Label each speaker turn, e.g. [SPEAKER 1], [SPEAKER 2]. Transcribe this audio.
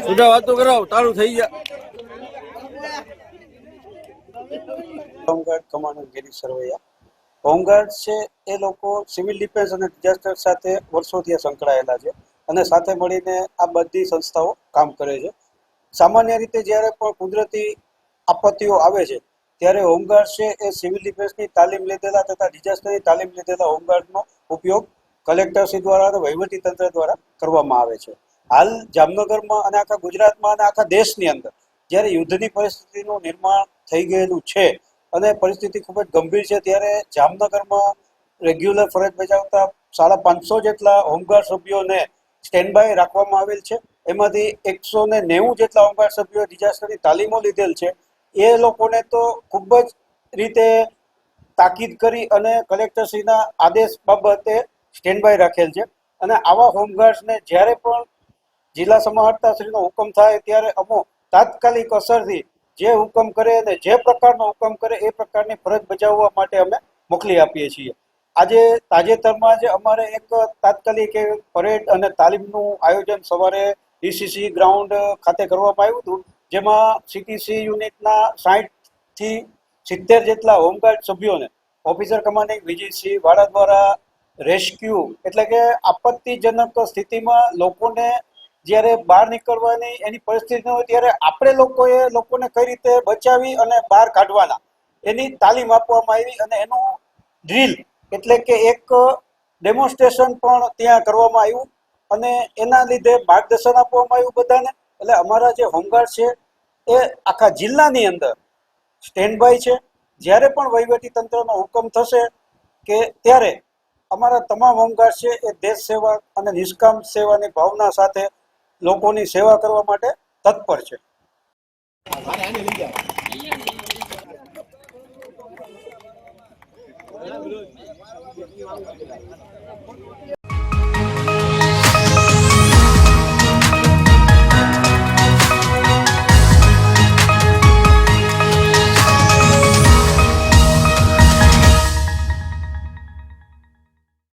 [SPEAKER 1] સુધા વાતો કરાવ તારું થઈ ગયા.
[SPEAKER 2] Home guard commander Girish Sarvaiya. Home guard છે એ લોકો સિવિલ ડિફેન્સ અને ડિઝાસ્ટર સાથે વર્ષોથી સંકળાયેલા છે અને સાથે મળીને આ બધી સંસ્થાઓ કામ કરે છે. સામાન્ય રીતે જ્યારે પણ કુદરતી આપત્તિઓ આવે છે ત્યારે હોમગાર્ડ છે એ સિવિલ ડિફેન્સની તાલીમ લીધેલા તથા ડિઝાસ્ટરની તાલીમ લીધેલા હોમગાર્ડનો ઉપયોગ કલેક્ટરશ્રી દ્વારા અને વહીવટી તંત્ર દ્વારા કરવામાં આવે છે. હાલ જામનગરમાં અને આખા ગુજરાતમાં અને આખા દેશની અંદર જ્યારે યુદ્ધની પરિસ્થિતિનું નિર્માણ થઈ ગયેલું છે અને પરિસ્થિતિ ખૂબ જ ગંભીર છે ત્યારે જામનગરમાં રેગ્યુલર ફરજ બજાવતા 550 જેટલા હોમગાર્ડ સભ્યોને સ્ટેન્ડ બાય રાખવામાં આવેલ છે. એમાંથી 190 જેટલા હોમગાર્ડ સભ્યોએ ડિઝાસ્ટરની તાલીમો લીધેલ છે. એ લોકોને તો ખૂબ જ રીતે તાકીદ કરી અને કલેક્ટરશ્રીના આદેશ બાબતે સ્ટેન્ડ બાય રાખેલ છે અને આવા હોમગાર્ડ્સને જ્યારે પણ જિલ્લા સમાહર્તાશ્રીનો હુકમ થાય ત્યારે અમો તાત્કાલિક અસરથી જે હુકમ કરે અને જે પ્રકારનો હુકમ કરે એ પ્રકારની ફરજ બજાવવા માટે અમે મોકલી આપીએ છીએ. આજે તાજેતરમાં જ અમારે એક તાત્કાલિક પરેડ અને તાલીમનું આયોજન સવારે ડીસીસી ગ્રાઉન્ડ ખાતે કરવામાં આવ્યું હતું, જેમાં સીટીસી યુનિટના 60 થી 70 જેટલા હોમગાર્ડ સભ્યોને ઓફિસર કમાન્ડિંગ વિજયસિંહ વાળા દ્વારા રેસ્ક્યુ એટલે કે આપત્તિજનક સ્થિતિમાં લોકોને જ્યારે બહાર નીકળવાની એની પરિસ્થિતિ હોય ત્યારે આપણે લોકોને કઈ રીતે બચાવી અને બહાર કાઢવાના એની તાલીમ આપવામાં આવી અને એનું ડ્રીલ એટલે કે એક ડેમોન્સ્ટ્રેશન પણ ત્યાં કરવામાં આવ્યું અને એના લીધે માર્ગદર્શન આપવામાં આવ્યું બધાને. એટલે અમારા જે હોમગાર્ડ છે એ આખા જિલ્લાની અંદર સ્ટેન્ડ બાય છે. જ્યારે પણ વહીવટી તંત્રનો હુકમ થશે કે ત્યારે અમારા તમામ હોમગાર્ડ છે એ દેશ સેવા અને નિષ્કામ સેવાની ભાવના સાથે લોકોની સેવા કરવા માટે તત્પર છે.